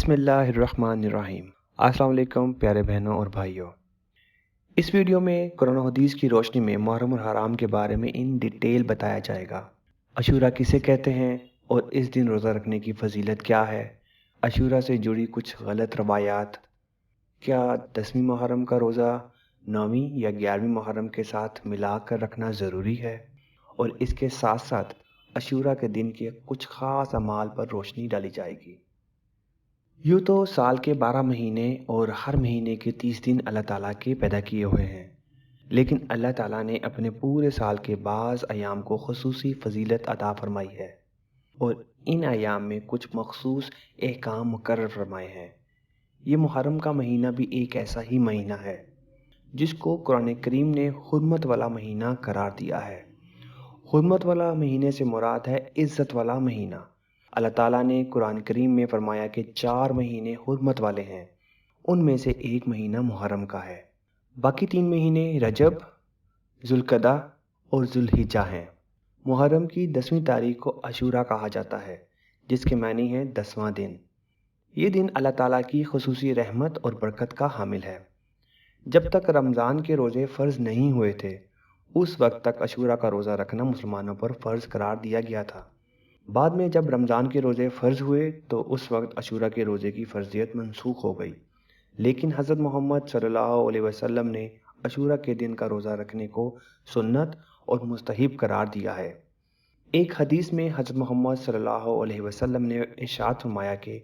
بسم اللہ الرحمن الرحیم۔ السلام علیکم پیارے بہنوں اور بھائیوں، اس ویڈیو میں قرآن و حدیث کی روشنی میں محرم اور حرام کے بارے میں ان ڈیٹیل بتایا جائے گا۔ عشورہ کسے کہتے ہیں اور اس دن روزہ رکھنے کی فضیلت کیا ہے، عشورہ سے جڑی کچھ غلط روایات، کیا 10ویں محرم کا روزہ 9ویں یا 11ویں محرم کے ساتھ ملا کر رکھنا ضروری ہے، اور اس کے ساتھ ساتھ عشورہ کے دن کے کچھ خاص اعمال پر روشنی ڈالی جائے گی۔ یوں تو سال کے 12 مہینے اور ہر مہینے کے 30 دن اللہ تعالیٰ کے پیدا کیے ہوئے ہیں، لیکن اللہ تعالیٰ نے اپنے پورے سال کے بعض ایام کو خصوصی فضیلت عطا فرمائی ہے، اور ان ایام میں کچھ مخصوص احکام مقرر فرمائے ہیں۔ یہ محرم کا مہینہ بھی ایک ایسا ہی مہینہ ہے جس کو قرآن کریم نے حرمت والا مہینہ قرار دیا ہے۔ حرمت والا مہینے سے مراد ہے عزت والا مہینہ۔ اللہ تعالیٰ نے قرآن کریم میں فرمایا کہ 4 مہینے حرمت والے ہیں، ان میں سے ایک مہینہ محرم کا ہے، باقی 3 مہینے رجب، ذوالقعدہ اور ذوالحجہ ہیں۔ محرم کی 10ویں تاریخ کو عاشورہ کہا جاتا ہے، جس کے معنی ہے 10واں دن۔ یہ دن اللہ تعالیٰ کی خصوصی رحمت اور برکت کا حامل ہے۔ جب تک رمضان کے روزے فرض نہیں ہوئے تھے، اس وقت تک عاشورہ کا روزہ رکھنا مسلمانوں پر فرض قرار دیا گیا تھا۔ بعد میں جب رمضان کے روزے فرض ہوئے تو اس وقت عاشورہ کے روزے کی فرضیت منسوخ ہو گئی، لیکن حضرت محمد صلی اللہ علیہ وسلم نے عاشورہ کے دن کا روزہ رکھنے کو سنت اور مستحب قرار دیا ہے۔ ایک حدیث میں حضرت محمد صلی اللہ علیہ وسلم نے ارشاد فرمایا کہ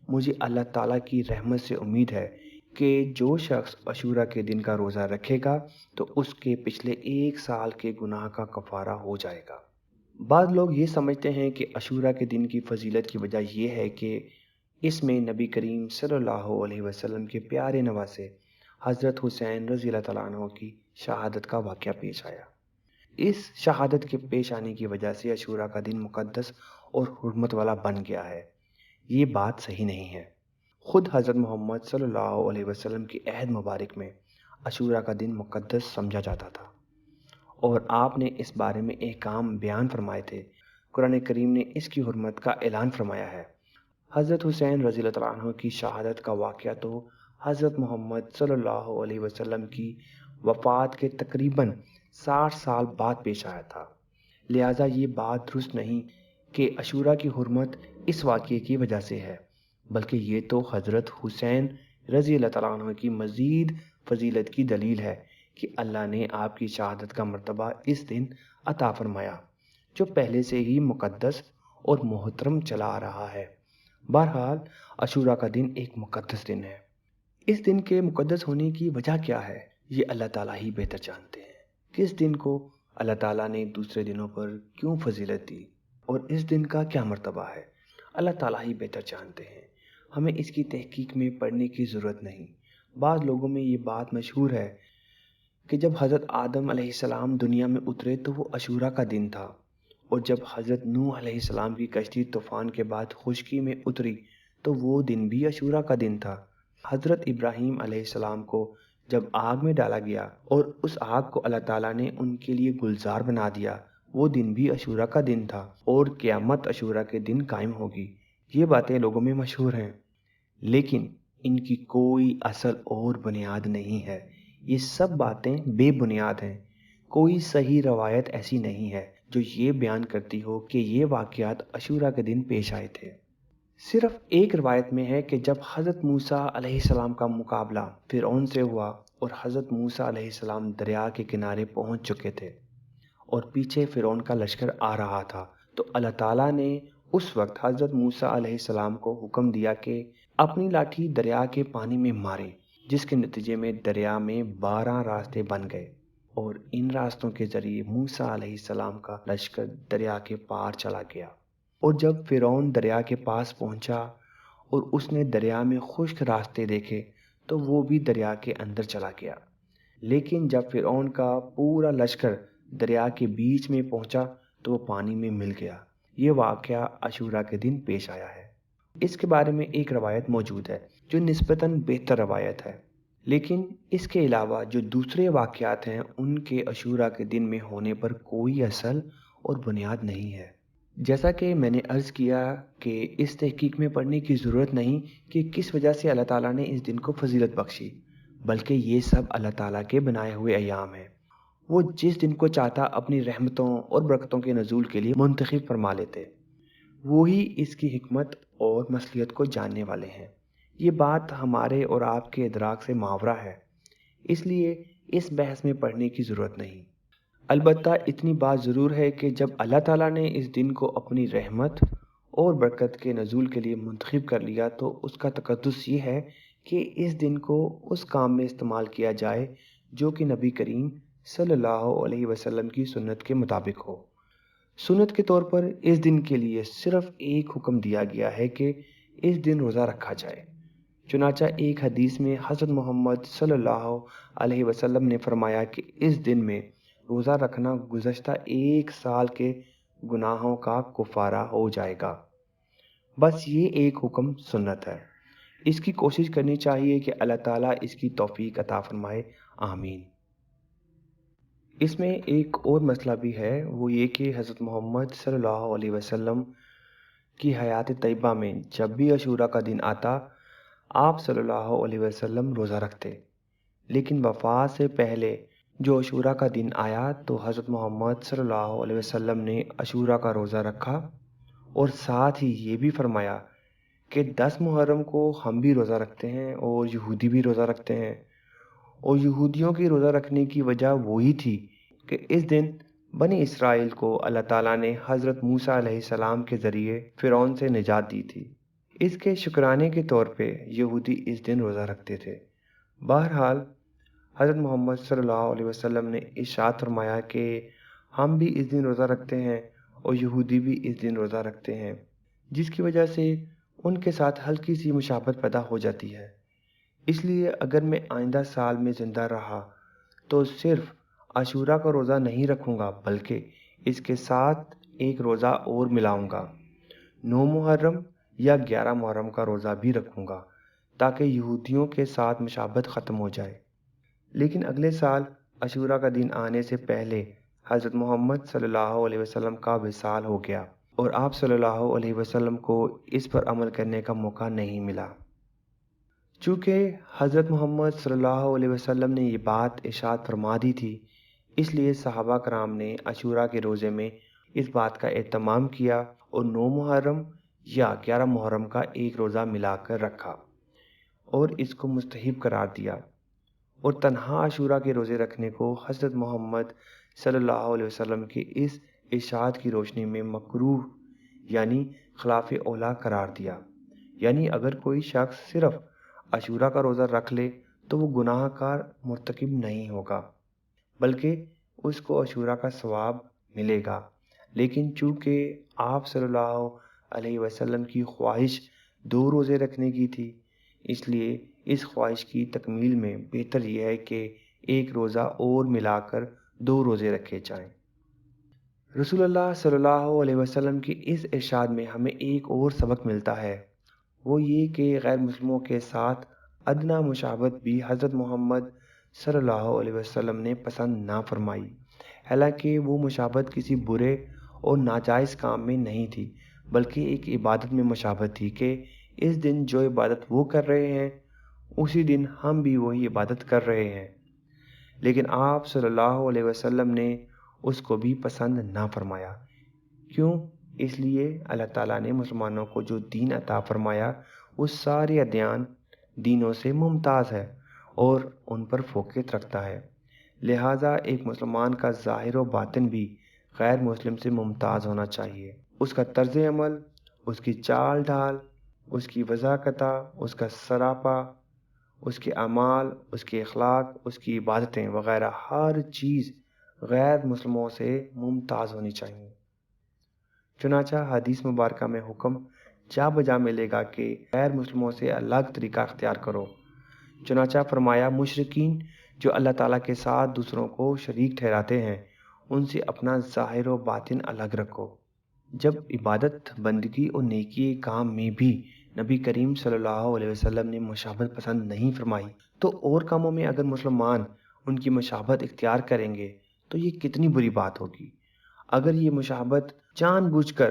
مجھے اللہ تعالیٰ کی رحمت سے امید ہے کہ جو شخص عاشورہ کے دن کا روزہ رکھے گا تو اس کے پچھلے 1 سال کے گناہ کا کفارہ ہو جائے گا۔ بعض لوگ یہ سمجھتے ہیں کہ عاشورہ کے دن کی فضیلت کی وجہ یہ ہے کہ اس میں نبی کریم صلی اللہ علیہ وسلم کے پیارے نواسے حضرت حسین رضی اللہ تعالیٰ عنہ کی شہادت کا واقعہ پیش آیا۔ اس شہادت کے پیش آنے کی وجہ سے عاشورہ کا دن مقدس اور حرمت والا بن گیا ہے۔ یہ بات صحیح نہیں ہے۔ خود حضرت محمد صلی اللہ علیہ وسلم کی عہد مبارک میں عاشورہ کا دن مقدس سمجھا جاتا تھا، اور آپ نے اس بارے میں احکام بیان فرمائے تھے۔ قرآن کریم نے اس کی حرمت کا اعلان فرمایا ہے۔ حضرت حسین رضی اللہ تعالیٰ عنہ کی شہادت کا واقعہ تو حضرت محمد صلی اللہ علیہ وسلم کی وفات کے تقریباً 60 سال بعد پیش آیا تھا، لہٰذا یہ بات درست نہیں کہ عاشورہ کی حرمت اس واقعے کی وجہ سے ہے، بلکہ یہ تو حضرت حسین رضی اللہ تعالیٰ عنہ کی مزید فضیلت کی دلیل ہے کہ اللہ نے آپ کی شہادت کا مرتبہ اس دن عطا فرمایا، جو پہلے سے ہی مقدس اور محترم چلا آ رہا ہے۔ بہرحال عاشورہ کا دن ایک مقدس دن ہے۔ اس دن کے مقدس ہونے کی وجہ کیا ہے، یہ اللہ تعالیٰ ہی بہتر جانتے ہیں۔ کس دن کو اللہ تعالیٰ نے دوسرے دنوں پر کیوں فضیلت دی اور اس دن کا کیا مرتبہ ہے، اللہ تعالیٰ ہی بہتر جانتے ہیں۔ ہمیں اس کی تحقیق میں پڑھنے کی ضرورت نہیں۔ بعض لوگوں میں یہ بات مشہور ہے کہ جب حضرت آدم علیہ السلام دنیا میں اترے تو وہ عاشورہ کا دن تھا، اور جب حضرت نوح علیہ السلام کی کشتی طوفان کے بعد خشکی میں اتری تو وہ دن بھی عاشورہ کا دن تھا۔ حضرت ابراہیم علیہ السلام کو جب آگ میں ڈالا گیا اور اس آگ کو اللہ تعالیٰ نے ان کے لیے گلزار بنا دیا، وہ دن بھی عاشورہ کا دن تھا، اور قیامت عاشورہ کے دن قائم ہوگی۔ یہ باتیں لوگوں میں مشہور ہیں، لیکن ان کی کوئی اصل اور بنیاد نہیں ہے۔ یہ سب باتیں بے بنیاد ہیں۔ کوئی صحیح روایت ایسی نہیں ہے جو یہ بیان کرتی ہو کہ یہ واقعات عاشورہ کے دن پیش آئے تھے۔ صرف ایک روایت میں ہے کہ جب حضرت موسیٰ علیہ السلام کا مقابلہ فرعون سے ہوا اور حضرت موسیٰ علیہ السلام دریا کے کنارے پہنچ چکے تھے اور پیچھے فرعون کا لشکر آ رہا تھا، تو اللہ تعالیٰ نے اس وقت حضرت موسیٰ علیہ السلام کو حکم دیا کہ اپنی لاٹھی دریا کے پانی میں ماریں، جس کے نتیجے میں دریا میں 12 راستے بن گئے، اور ان راستوں کے ذریعے موسیٰ علیہ السلام کا لشکر دریا کے پار چلا گیا۔ اور جب فرعون دریا کے پاس پہنچا اور اس نے دریا میں خشک راستے دیکھے تو وہ بھی دریا کے اندر چلا گیا، لیکن جب فرعون کا پورا لشکر دریا کے بیچ میں پہنچا تو وہ پانی میں مل گیا۔ یہ واقعہ عاشورہ کے دن پیش آیا ہے۔ اس کے بارے میں ایک روایت موجود ہے جو نسبتاً بہتر روایت ہے، لیکن اس کے علاوہ جو دوسرے واقعات ہیں ان کے عاشورہ کے دن میں ہونے پر کوئی اصل اور بنیاد نہیں ہے۔ جیسا کہ میں نے عرض کیا کہ اس تحقیق میں پڑھنے کی ضرورت نہیں کہ کس وجہ سے اللہ تعالیٰ نے اس دن کو فضیلت بخشی، بلکہ یہ سب اللہ تعالیٰ کے بنائے ہوئے ایام ہیں۔ وہ جس دن کو چاہتا اپنی رحمتوں اور برکتوں کے نزول کے لیے منتخب فرما لیتے، وہی اس کی حکمت اور مصلحت کو جاننے والے ہیں۔ یہ بات ہمارے اور آپ کے ادراک سے ماورا ہے، اس لیے اس بحث میں پڑھنے کی ضرورت نہیں۔ البتہ اتنی بات ضرور ہے کہ جب اللہ تعالیٰ نے اس دن کو اپنی رحمت اور برکت کے نزول کے لیے منتخب کر لیا تو اس کا تقدس یہ ہے کہ اس دن کو اس کام میں استعمال کیا جائے جو کہ نبی کریم صلی اللہ علیہ وسلم کی سنت کے مطابق ہو۔ سنت کے طور پر اس دن کے لیے صرف ایک حکم دیا گیا ہے کہ اس دن روزہ رکھا جائے۔ چنانچہ ایک حدیث میں حضرت محمد صلی اللہ علیہ وسلم نے فرمایا کہ اس دن میں روزہ رکھنا گزشتہ ایک سال کے گناہوں کا کفارہ ہو جائے گا۔ بس یہ ایک حکم سنت ہے، اس کی کوشش کرنی چاہیے کہ اللہ تعالیٰ اس کی توفیق عطا فرمائے، آمین۔ اس میں ایک اور مسئلہ بھی ہے، وہ یہ کہ حضرت محمد صلی اللہ علیہ وسلم کی حیات طیبہ میں جب بھی عاشورہ کا دن آتا آپ صلی اللہ علیہ وسلم روزہ رکھتے، لیکن وفات سے پہلے جو عاشورہ کا دن آیا تو حضرت محمد صلی اللہ علیہ وسلم نے عاشورہ کا روزہ رکھا اور ساتھ ہی یہ بھی فرمایا کہ 10 محرم کو ہم بھی روزہ رکھتے ہیں اور یہودی بھی روزہ رکھتے ہیں، اور یہودیوں کی روزہ رکھنے کی وجہ وہی تھی کہ اس دن بنی اسرائیل کو اللہ تعالیٰ نے حضرت موسیٰ علیہ السلام کے ذریعے فرعون سے نجات دی تھی۔ اس کے شکرانے کے طور پہ یہودی اس دن روزہ رکھتے تھے۔ بہرحال حضرت محمد صلی اللہ علیہ وسلم نے ارشاد فرمایا کہ ہم بھی اس دن روزہ رکھتے ہیں اور یہودی بھی اس دن روزہ رکھتے ہیں، جس کی وجہ سے ان کے ساتھ ہلکی سی مشابہت پیدا ہو جاتی ہے۔ اس لیے اگر میں آئندہ سال میں زندہ رہا تو صرف عاشورہ کا روزہ نہیں رکھوں گا، بلکہ اس کے ساتھ ایک روزہ اور ملاؤں گا، 9 محرم یا 11 محرم کا روزہ بھی رکھوں گا، تاکہ یہودیوں کے ساتھ مشابہت ختم ہو جائے۔ لیکن اگلے سال عاشورہ کا دن آنے سے پہلے حضرت محمد صلی اللہ علیہ وسلم کا وصال ہو گیا اور آپ صلی اللہ علیہ وسلم کو اس پر عمل کرنے کا موقع نہیں ملا۔ چونکہ حضرت محمد صلی اللہ علیہ وسلم نے یہ بات ارشاد فرما دی تھی، اس لیے صحابہ کرام نے عاشورہ کے روزے میں اس بات کا اہتمام کیا اور 9 محرم یا 11 محرم کا ایک روزہ ملا کر رکھا اور اس کو مستحب قرار دیا، اور تنہا عاشورہ کے روزے رکھنے کو حضرت محمد صلی اللہ علیہ وسلم کے اس ارشاد کی روشنی میں مکروہ یعنی خلاف اولا قرار دیا۔ یعنی اگر کوئی شخص صرف عاشورہ کا روزہ رکھ لے تو وہ گناہ کار مرتکب نہیں ہوگا، بلکہ اس کو عاشورہ کا ثواب ملے گا۔ لیکن چونکہ آپ صلی اللہ علیہ وسلم کی خواہش 2 روزے رکھنے کی تھی، اس لیے اس خواہش کی تکمیل میں بہتر یہ ہے کہ ایک روزہ اور ملا کر 2 روزے رکھے جائیں۔ رسول اللہ صلی اللہ علیہ وسلم کی اس ارشاد میں ہمیں ایک اور سبق ملتا ہے، وہ یہ کہ غیر مسلموں کے ساتھ ادنا مشابہت بھی حضرت محمد صلی اللہ علیہ وسلم نے پسند نہ فرمائی، حالانکہ وہ مشابہت کسی برے اور ناجائز کام میں نہیں تھی، بلکہ ایک عبادت میں مشابہت تھی کہ اس دن جو عبادت وہ کر رہے ہیں اسی دن ہم بھی وہی عبادت کر رہے ہیں، لیکن آپ صلی اللہ علیہ وسلم نے اس کو بھی پسند نہ فرمایا۔ کیوں؟ اس لیے اللہ تعالیٰ نے مسلمانوں کو جو دین عطا فرمایا وہ سارے ادیان دینوں سے ممتاز ہے اور ان پر فوقیت رکھتا ہے، لہٰذا ایک مسلمان کا ظاہر و باطن بھی غیر مسلم سے ممتاز ہونا چاہیے۔ اس کا طرز عمل، اس کی چال ڈھال، اس کی وضاحت، اس کا سراپا، اس کے اعمال، اس کے اخلاق، اس کی عبادتیں وغیرہ ہر چیز غیر مسلموں سے ممتاز ہونی چاہیے۔ چنانچہ حدیث مبارکہ میں حکم جا بجا ملے گا کہ غیر مسلموں سے الگ طریقہ اختیار کرو۔ چنانچہ فرمایا مشرکین جو اللہ تعالیٰ کے ساتھ دوسروں کو شریک ٹھہراتے ہیں ان سے اپنا ظاہر و باطن الگ رکھو۔ جب عبادت، بندگی اور نیکی کام میں بھی نبی کریم صلی اللہ علیہ وسلم نے مشابہت پسند نہیں فرمائی تو اور کاموں میں اگر مسلمان ان کی مشابہت اختیار کریں گے تو یہ کتنی بری بات ہوگی۔ اگر یہ مشابہت جان بوجھ کر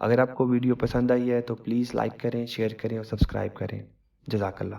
اگر آپ کو ویڈیو پسند آئی ہے تو پلیز لائک کریں، شیئر کریں اور سبسکرائب کریں۔ جزاک اللہ۔